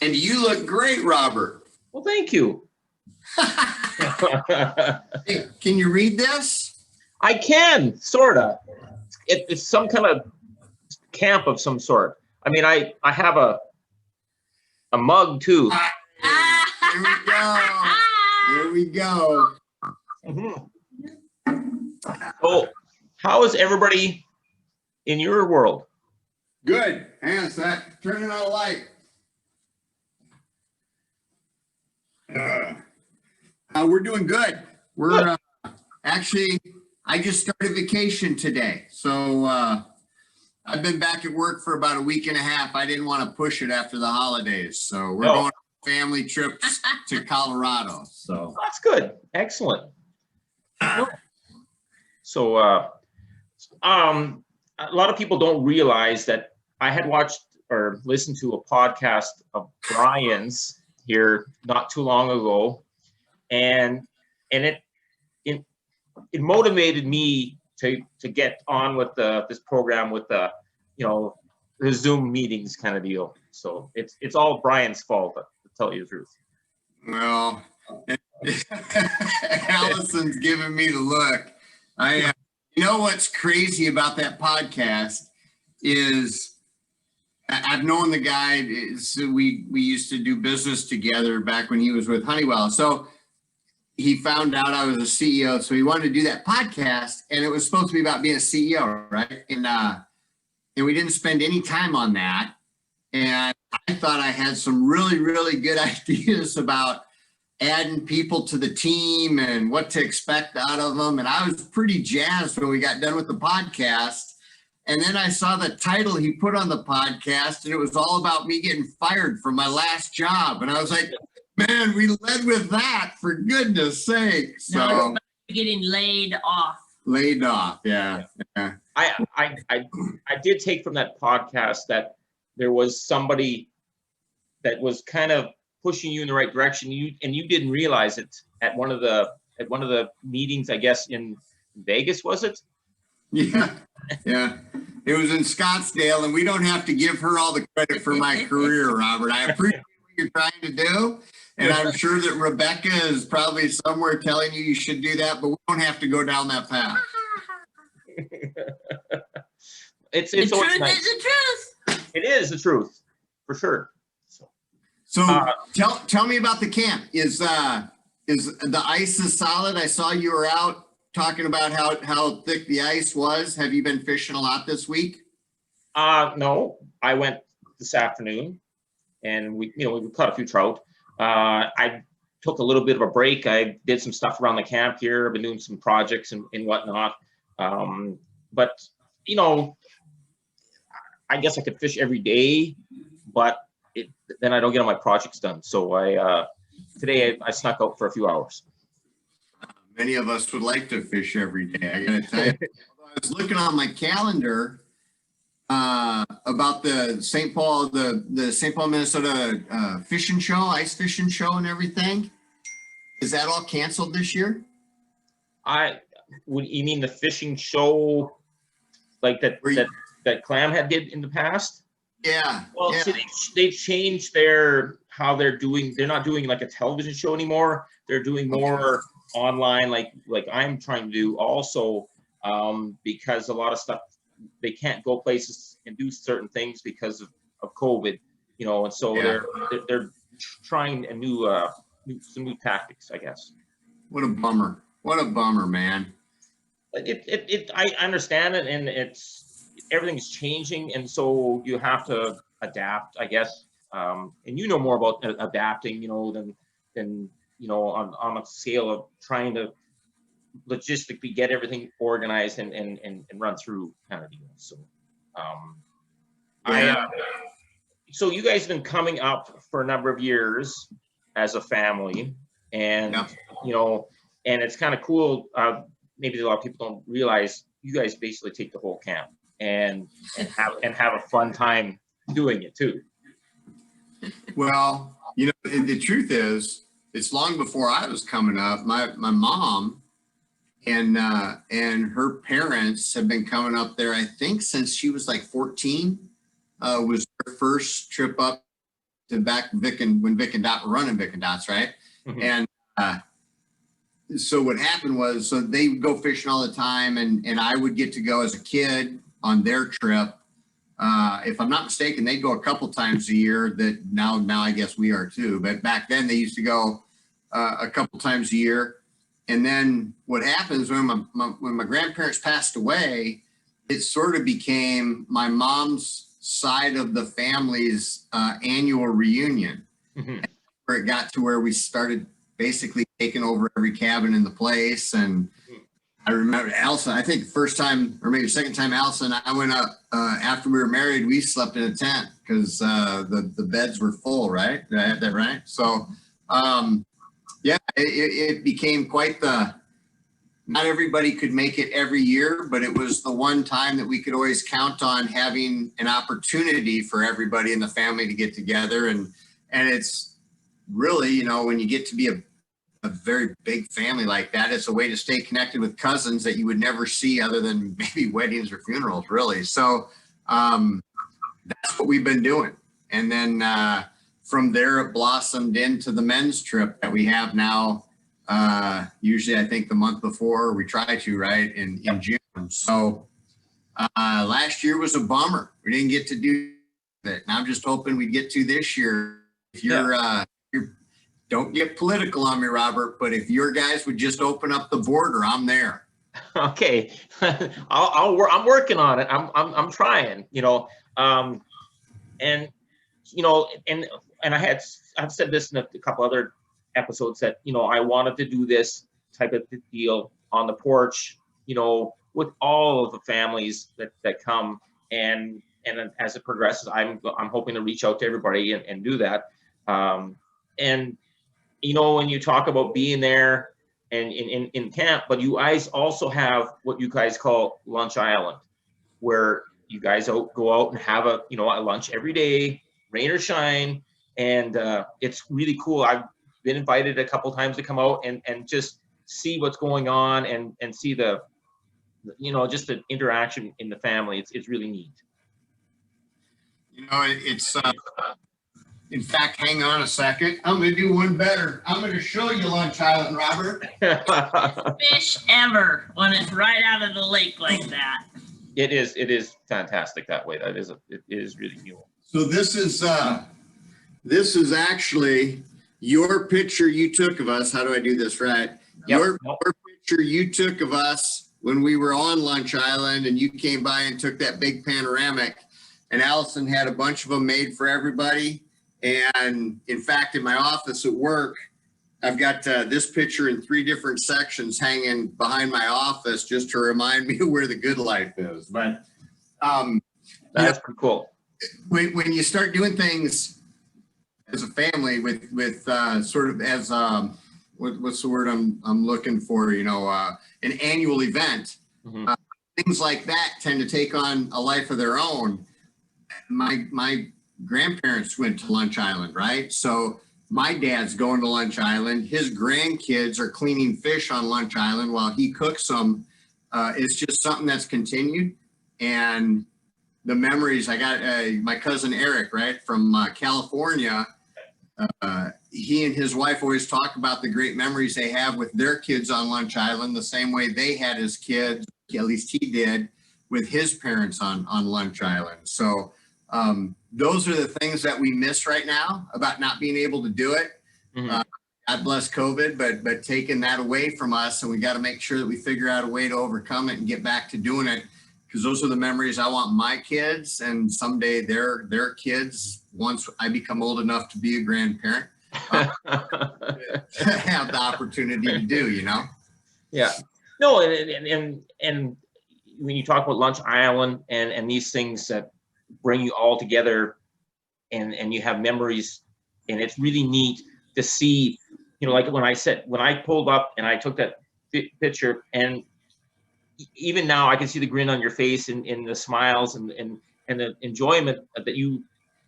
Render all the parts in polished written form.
And you look great, Robert. Well, thank you. Hey, can you read this? I can, sort of. It's some kind of camp of some sort. I mean, I have a mug too. Here we go. Here we go. So, how is everybody in your world? Good. Hang on a sec. Turning on a light. We're doing good. We're actually, I just started vacation today. So I've been back at work for about a week and a half. I didn't want to push it after the holidays. So we're going on family trips to Colorado. So that's good. Excellent. So a lot of people don't realize that I had watched or listened to a podcast of Brian's here not too long ago, and it motivated me to get on with this program with the Zoom meetings kind of deal. So it's all Brian's fault, to tell you the truth. Well, Allison's giving me the look. You know what's crazy about that podcast is I've known the guy. We used to do business together back when he was with Honeywell. So he found out I was a CEO, so he wanted to do that podcast, and it was supposed to be about being a CEO, right? And we didn't spend any time on that. And I thought I had some really, really good ideas about adding people to the team and what to expect out of them. And I was pretty jazzed when we got done with the podcast. And then I saw the title he put on the podcast, and it was all about me getting fired from my last job. And I was like, man, we led with that, for goodness sake. So no, getting laid off. Laid off, yeah. I did take from that podcast that there was somebody that was kind of pushing you in the right direction. You didn't realize it at one of the meetings, I guess, in Vegas, was it? Yeah. It was in Scottsdale, and we don't have to give her all the credit for my career, Robert. I appreciate what you're trying to do, and I'm sure that Rebecca is probably somewhere telling you should do that, but we don't have to go down that path. It's the truth nice. is the truth. It is the truth, for sure. So tell me about the camp. Is the ice is solid? I saw you were out talking about how thick the ice was. Have you been fishing a lot this week? No, I went this afternoon, and we caught a few trout. I took a little bit of a break. I did some stuff around the camp here. I've been doing some projects and whatnot. But I guess I could fish every day, but then I don't get all my projects done. So today I snuck out for a few hours. Many of us would like to fish every day. I gotta tell you. I was looking on my calendar about the St. Paul, the St. Paul, Minnesota fishing show, ice fishing show, and everything. Is that all canceled this year? You mean the fishing show, like that Clam had did in the past? Yeah. Well, yeah. See, they changed how they're doing. They're not doing like a television show anymore. They're doing more online, like I'm trying to do also, because a lot of stuff, they can't go places and do certain things because of COVID, and so they're trying some new tactics, I guess. What a bummer. What a bummer, man. I understand it, and everything's changing, and so you have to adapt, I guess. And more about adapting, than on a scale of trying to logistically get everything organized and run through kind of deal. So, so you guys have been coming up for a number of years as a family, and and it's kind of cool. Maybe a lot of people don't realize you guys basically take the whole camp and have a fun time doing it too. Well, the truth is, it's long before I was coming up. My mom and her parents have been coming up there, I think, since she was like 14. Was her first trip up back when Vic and Dot were running Vic and Dots, right? Mhm. And so what happened was, so they would go fishing all the time, and I would get to go as a kid on their trip. If I'm not mistaken, they'd go a couple times a year. That now I guess we are too. But back then they used to go a couple times a year. And then what happens when my grandparents passed away, it sort of became my mom's side of the family's annual reunion, Mhm. where it got to where we started basically taking over every cabin in the place. And I remember Alison, I think the first time or maybe the second time Alison and I went up after we were married, we slept in a tent because the beds were full, right? Did I have that right? So yeah, it became quite not everybody could make it every year, but it was the one time that we could always count on having an opportunity for everybody in the family to get together. And it's really, you know, when you get to be a very big family like that, it's a way to stay connected with cousins that you would never see other than maybe weddings or funerals, really. So that's what we've been doing. And then from there, it blossomed into the men's trip that we have now. Usually, I think the month before we try to, right, in June. So last year was a bummer. We didn't get to do it. And I'm just hoping we get to this year. If you're don't get political on me, Robert, but if your guys would just open up the border, I'm there. Okay, I'm working on it. I'm trying, you know, and you know, and I've said this in a couple other episodes that, you know, I wanted to do this type of deal on the porch, you know, with all of the families that come, and as it progresses, I'm hoping to reach out to everybody and do that. And you know, when you talk about being there and in camp, but you guys also have what you guys call Lunch Island, where you guys go out and have a lunch every day, rain or shine, and it's really cool. I've been invited a couple times to come out and just see what's going on and see the, you know, just the interaction in the family. It's really neat. You know, it's in fact, hang on a second. I'm going to do one better. I'm going to show you Lunch Island, Robert. Fish ever when it's right out of the lake like that. It is fantastic that way. It is really cool. So this is actually your picture you took of us. How do I do this right? Yep. Your picture you took of us when we were on Lunch Island, and you came by and took that big panoramic, and Alison had a bunch of them made for everybody. And in fact, in my office at work, I've got this picture in 3 different sections hanging behind my office just to remind me where the good life is. But That's pretty cool. When you start doing things as a family with sort of as what's the word I'm looking for? You know, an annual event. Mm-hmm. Things like that tend to take on a life of their own. My grandparents went to Lunch Island, right? So my dad's going to Lunch Island. His grandkids are cleaning fish on Lunch Island while he cooks them. It's just something that's continued. And the memories, I got my cousin Eric, right, from California. He and his wife always talk about the great memories they have with their kids on Lunch Island, the same way they had his kids, at least he did, with his parents on Lunch Island. So those are the things that we miss right now about not being able to do it. Mm-hmm. God bless COVID, but taking that away from us, and we got to make sure that we figure out a way to overcome it and get back to doing it, because those are the memories I want my kids and someday their kids, once I become old enough to be a grandparent, have the opportunity to do, you know? Yeah. No, and when you talk about Lunch Island and these things that bring you all together and you have memories, and it's really neat to see, you know, like when I pulled up and I took that picture, and even now I can see the grin on your face and the smiles and the enjoyment that you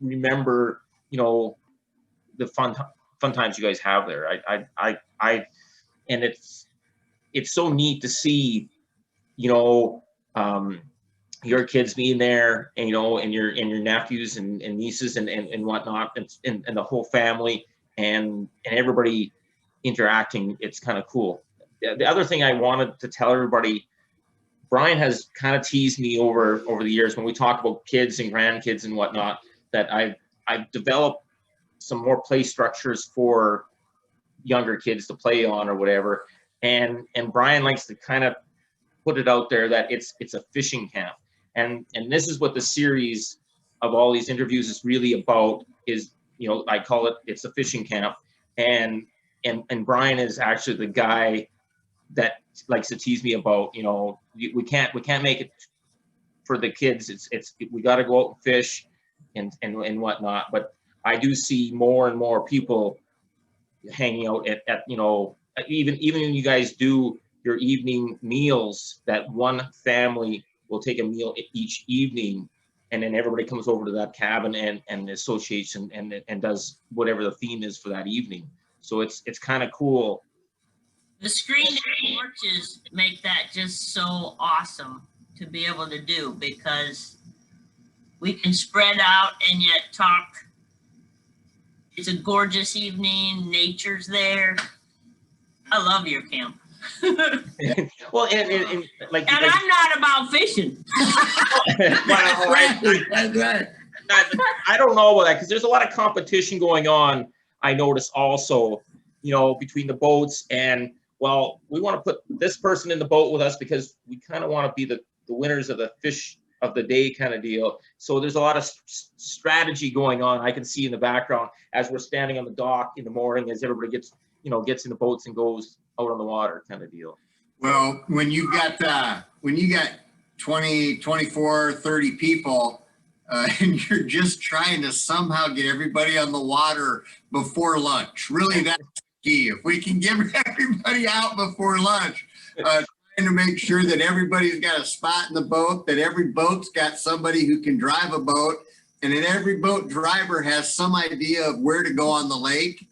remember, you know, the fun times you guys have there. And it's so neat to see, you know, your kids being there, and and your nephews and nieces and whatnot, and the whole family and everybody interacting. It's kind of cool. The other thing I wanted to tell everybody, Brian has kind of teased me over the years when we talk about kids and grandkids and whatnot, that I've developed some more play structures for younger kids to play on or whatever. And Brian likes to kind of put it out there that it's a fishing camp. And this is what the series of all these interviews is really about, is, I call it, it's a fishing camp. And Brian is actually the guy that likes to tease me about, we can't make it for the kids. We got to go out and fish and whatnot. But I do see more and more people hanging out at even when you guys do your evening meals, that one family will take a meal each evening, and then everybody comes over to that cabin and the association and does whatever the theme is for that evening. So it's kind of cool. The screened porches make that just so awesome to be able to do, because we can spread out and yet talk. It's a gorgeous evening. Nature's there. I love your camp. Well, and like, and I'm not about fishing. well, That's right. I don't know about that, because there's a lot of competition going on. I notice also, between the boats, and well, we want to put this person in the boat with us because we kind of want to be the winners of the fish of the day kind of deal. So there's a lot of strategy going on. I can see in the background as we're standing on the dock in the morning, as everybody gets in the boats and goes out on the water kind of deal. Well, when you got 20, 24, 30 people, and you're just trying to somehow get everybody on the water before lunch, really, that's key. If we can get everybody out before lunch, trying to make sure that everybody's got a spot in the boat, that every boat's got somebody who can drive a boat, and that every boat driver has some idea of where to go on the lake.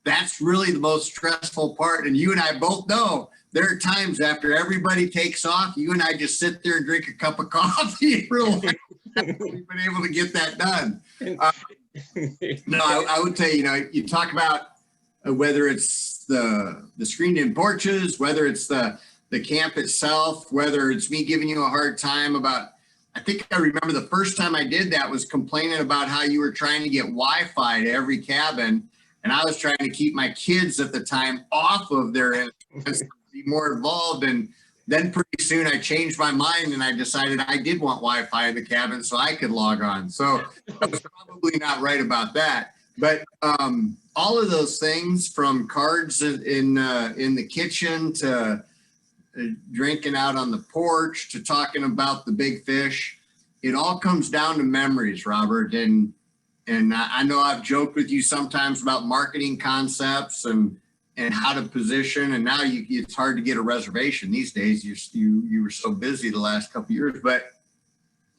That's really the most stressful part. And you and I both know there are times after everybody takes off, you and I just sit there and drink a cup of coffee. We've been able to get that done. No, I would say, you talk about whether it's the screened in porches, whether it's the camp itself, whether it's me giving you a hard time about, I think I remember the first time I did that was complaining about how you were trying to get Wi-Fi to every cabin. And I was trying to keep my kids at the time off of their be more involved. And then pretty soon I changed my mind and I decided I did want Wi-Fi in the cabin so I could log on. So I was probably not right about that. But all of those things, from cards in the kitchen to drinking out on the porch to talking about the big fish, it all comes down to memories, Robert. And I know I've joked with you sometimes about marketing concepts and how to position. And now it's hard to get a reservation these days. You were so busy the last couple of years, but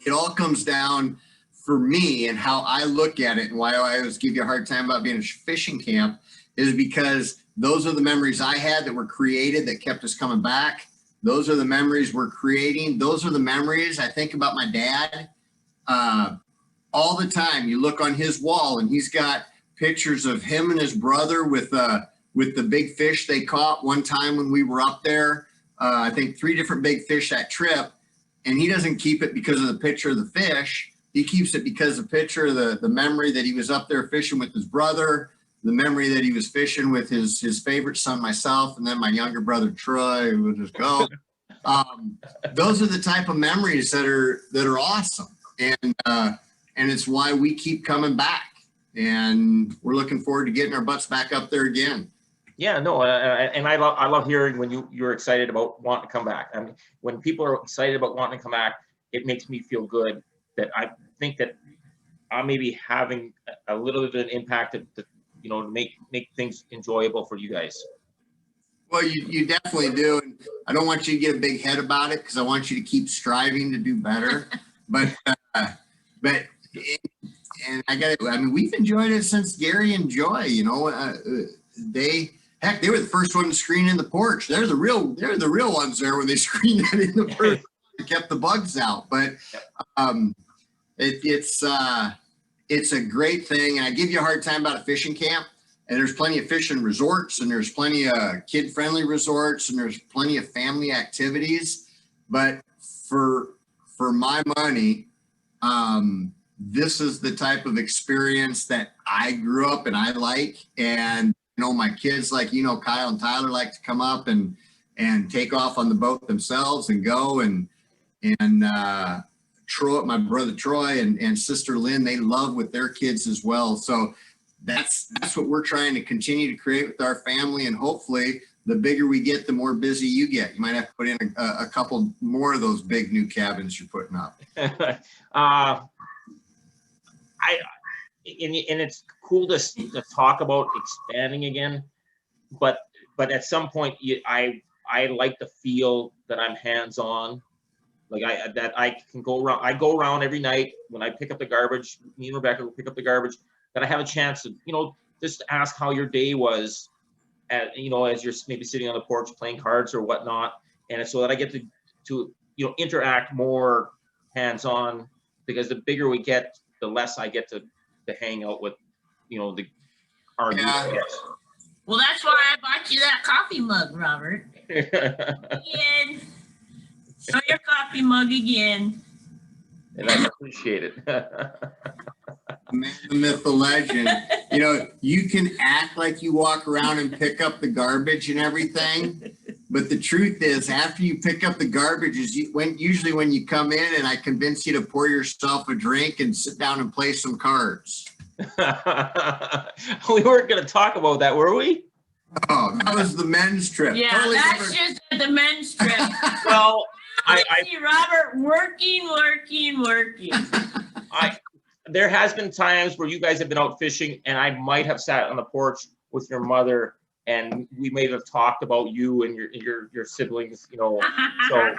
it all comes down for me, and how I look at it, and why I always give you a hard time about being a fishing camp, is because those are the memories I had that were created that kept us coming back. Those are the memories we're creating. Those are the memories I think about my dad. All the time. You look on his wall and he's got pictures of him and his brother with the big fish they caught one time when we were up there. I think 3 different big fish that trip. And he doesn't keep it because of the picture of the fish. He keeps it because of the picture of the memory that he was up there fishing with his brother, the memory that he was fishing with his favorite son, myself, and then my younger brother, Troy, who would just go. Those are the type of memories that are awesome. And it's why we keep coming back, and we're looking forward to getting our butts back up there again. Yeah, no, and I love hearing when you're excited about wanting to come back. I mean, when people are excited about wanting to come back, it makes me feel good that I think that I may be having a little bit of an impact to make things enjoyable for you guys. Well, you definitely do, and I don't want you to get a big head about it, because I want you to keep striving to do better. but and I mean, we've enjoyed it since Gary and Joy. They were the first one to screen in the porch. They're the real ones there when they screened that in the first. it kept the bugs out. But it's a great thing. And I give you a hard time about a fishing camp. And there's plenty of fishing resorts, and there's plenty of kid-friendly resorts, and there's plenty of family activities. But for my money, this is the type of experience that I grew up and I like. And my kids, like Kyle and Tyler, like to come up and take off on the boat themselves and go and Troy, my brother Troy and sister Lynn, they love with their kids as well. So that's what we're trying to continue to create with our family, and hopefully the bigger we get, the more busy you get. You might have to put in a couple more of those big new cabins you're putting up. And it's cool to talk about expanding again, but at some point I like to feel that I'm hands-on, like I can go around. I go around every night when I pick up the garbage. Me and Rebecca will pick up the garbage. That I have a chance to, just ask how your day was, as you're maybe sitting on the porch playing cards or whatnot, and so that I get to interact more hands-on, because the bigger we get, the less I get to hang out with, our group. Well, that's why I bought you that coffee mug, Robert. Again. Show your coffee mug again. And I appreciate it. Man, the myth, the legend. You can act like you walk around and pick up the garbage and everything, but the truth is, after you pick up the garbage, usually when you come in and I convince you to pour yourself a drink and sit down and play some cards. We weren't going to talk about that, were we? Oh, that was the men's trip. Yeah, totally that's just the men's trip. Well, I see Robert working. There has been times where you guys have been out fishing, and I might have sat on the porch with your mother, and we may have talked about you and your siblings, So,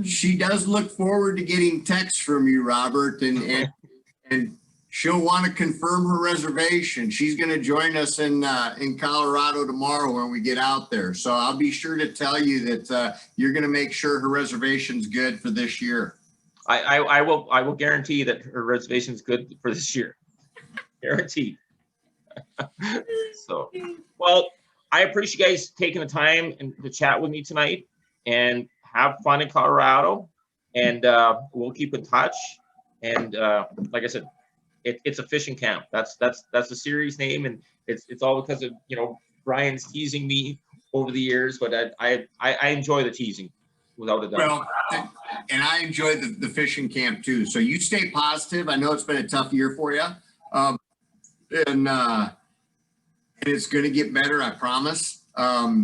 she does look forward to getting texts from you, Robert, and she'll want to confirm her reservation. She's going to join us in Colorado tomorrow when we get out there. So I'll be sure to tell you that you're going to make sure her reservation's good for this year. I will guarantee that her reservation is good for this year. Guaranteed. So, well, I appreciate you guys taking the time and to chat with me tonight, and have fun in Colorado, and we'll keep in touch. And like I said, it's a fishing camp. That's the series name, and it's all because of Brian's teasing me over the years, but I enjoy the teasing, without a doubt. Well, and I enjoy the fishing camp too. So you stay positive. I know it's been a tough year for you, and it's going to get better, I promise.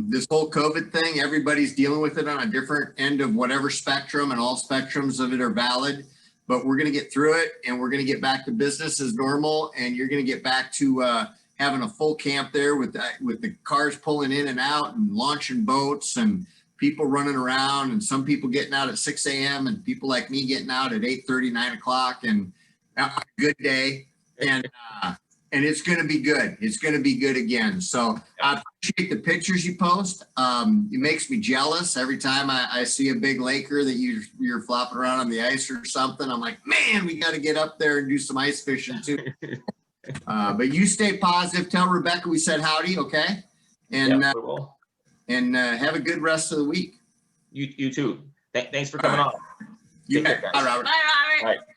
This whole COVID thing, everybody's dealing with it on a different end of whatever spectrum, and all spectrums of it are valid. But we're going to get through it, and we're going to get back to business as normal, and you're going to get back to having a full camp there with the cars pulling in and out and launching boats and people running around, and some people getting out at 6 a.m. and people like me getting out at 8:30, 9 o'clock, and a good day. And it's going to be good. It's going to be good again. So I appreciate the pictures you post. It makes me jealous every time I see a big Laker that you're flopping around on the ice or something. I'm like, man, we got to get up there and do some ice fishing too. But you stay positive. Tell Rebecca we said howdy, okay? And Yeah, we will. And have a good rest of the week. You too. Thanks for coming on. You Take care, bet. guys. Bye, Robert. Bye, Robert. Bye.